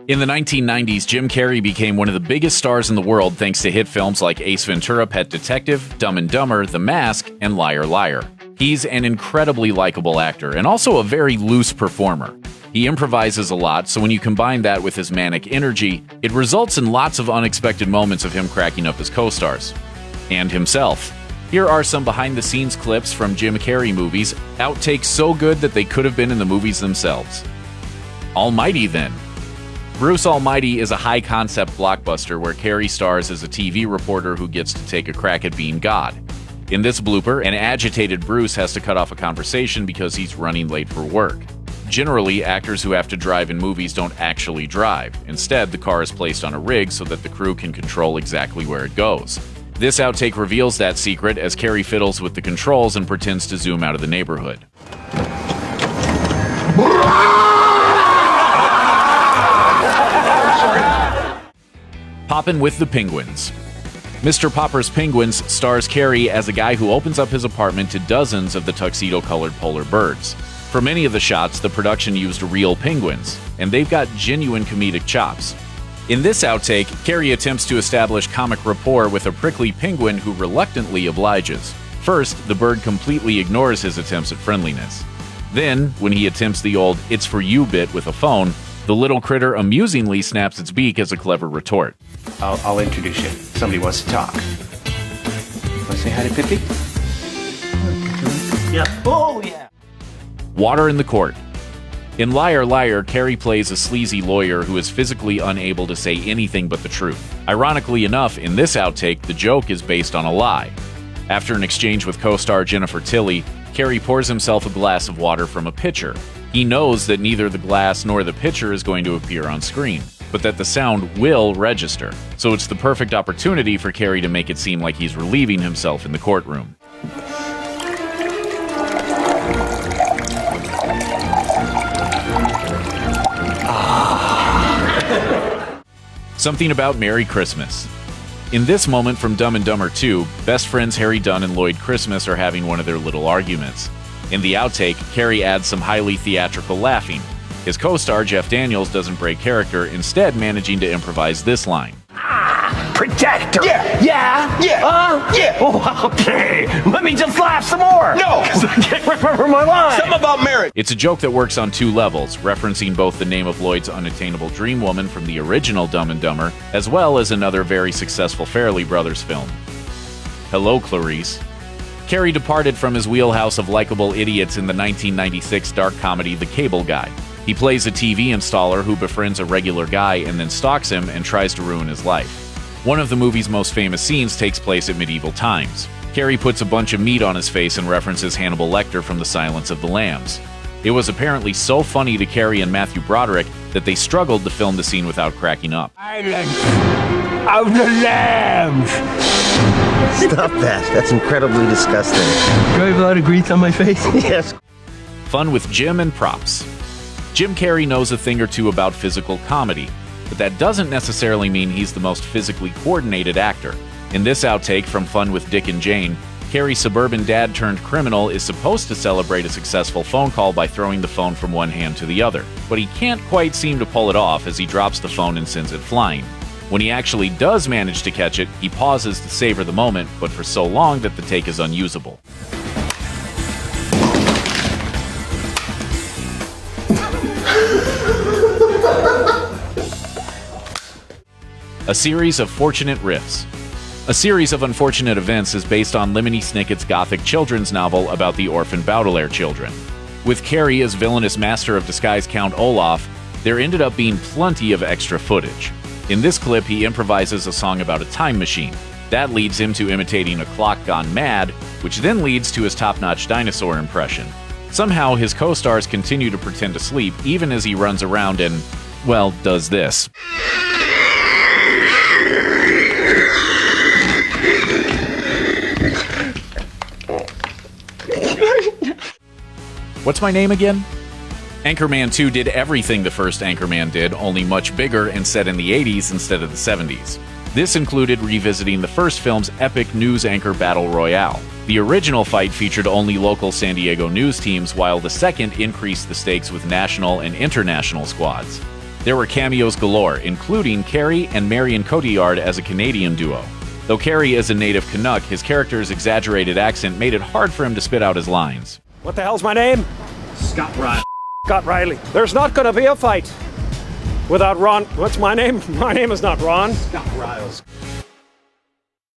In the 1990s, Jim Carrey became one of the biggest stars in the world thanks to hit films like Ace Ventura: Pet Detective, Dumb and Dumber, The Mask, and Liar Liar. He's an incredibly likable actor and also a very loose performer. He improvises a lot, so when you combine that with his manic energy, it results in lots of unexpected moments of him cracking up his co-stars. And himself. Here are some behind-the-scenes clips from Jim Carrey movies, outtakes so good that they could have been in the movies themselves. Almighty, then. Bruce Almighty is a high-concept blockbuster where Carrey stars as a TV reporter who gets to take a crack at being God. In this blooper, an agitated Bruce has to cut off a conversation because he's running late for work. Generally, actors who have to drive in movies don't actually drive. Instead, the car is placed on a rig so that the crew can control exactly where it goes. This outtake reveals that secret as Carrey fiddles with the controls and pretends to zoom out of the neighborhood. Poppin' with the Penguins. Mr. Popper's Penguins stars Carrey as a guy who opens up his apartment to dozens of the tuxedo-colored polar birds. For many of the shots, the production used real penguins, and they've got genuine comedic chops. In this outtake, Carrey attempts to establish comic rapport with a prickly penguin who reluctantly obliges. First, the bird completely ignores his attempts at friendliness. Then, when he attempts the old "it's for you" bit with a phone, the little critter amusingly snaps its beak as a clever retort. I'll introduce you. Somebody wants to talk. Want to say hi to Pippi? Yeah. Oh, yeah. Water in the court. In Liar Liar, Carrey plays a sleazy lawyer who is physically unable to say anything but the truth. Ironically enough, in this outtake, the joke is based on a lie. After an exchange with co-star Jennifer Tilly, Carrey pours himself a glass of water from a pitcher. He knows that neither the glass nor the pitcher is going to appear on screen, but that the sound will register. So it's the perfect opportunity for Carrey to make it seem like he's relieving himself in the courtroom. Something about Merry Christmas. In this moment from Dumb and Dumber 2, best friends Harry Dunn and Lloyd Christmas are having one of their little arguments. In the outtake, Carrey adds some highly theatrical laughing. His co-star Jeff Daniels doesn't break character, instead managing to improvise this line. Projector! Yeah! Yeah! Yeah! Yeah! Oh, okay! Let me just laugh some more! No! Because I can't remember my line! Something about marriage! It's a joke that works on two levels, referencing both the name of Lloyd's unattainable dream woman from the original Dumb and Dumber, as well as another very successful Farrelly Brothers film. Hello, Clarice. Carrey departed from his wheelhouse of likable idiots in the 1996 dark comedy The Cable Guy. He plays a TV installer who befriends a regular guy and then stalks him and tries to ruin his life. One of the movie's most famous scenes takes place at medieval times. Carrey puts a bunch of meat on his face and references Hannibal Lecter from The Silence of the Lambs. It was apparently so funny to Carrey and Matthew Broderick that they struggled to film the scene without cracking up. Silence of the Lambs! Stop that. That's incredibly disgusting. Do I have a lot of grease on my face? Yes. Fun with Jim and props. Jim Carrey knows a thing or two about physical comedy, but that doesn't necessarily mean he's the most physically coordinated actor. In this outtake from Fun with Dick and Jane, Carrey's suburban dad turned criminal is supposed to celebrate a successful phone call by throwing the phone from one hand to the other, but he can't quite seem to pull it off as he drops the phone and sends it flying. When he actually does manage to catch it, he pauses to savor the moment, but for so long that the take is unusable. A series of fortunate riffs. A series of unfortunate events is based on Lemony Snicket's gothic children's novel about the orphan Baudelaire children. With Carrey as villainous master of disguise Count Olaf, there ended up being plenty of extra footage. In this clip, he improvises a song about a time machine. That leads him to imitating a clock gone mad, which then leads to his top-notch dinosaur impression. Somehow, his co-stars continue to pretend to sleep even as he runs around and, well, does this. What's my name again? Anchorman 2 did everything the first Anchorman did, only much bigger and set in the 80s instead of the 70s. This included revisiting the first film's epic news anchor battle royale. The original fight featured only local San Diego news teams, while the second increased the stakes with national and international squads. There were cameos galore, including Carrey and Marion Cotillard as a Canadian duo. Though Carrey is a native Canuck, his character's exaggerated accent made it hard for him to spit out his lines. What the hell's my name? Scott Riley. Scott Riley. There's not gonna be a fight without Ron. What's my name? My name is not Ron. Scott Riles.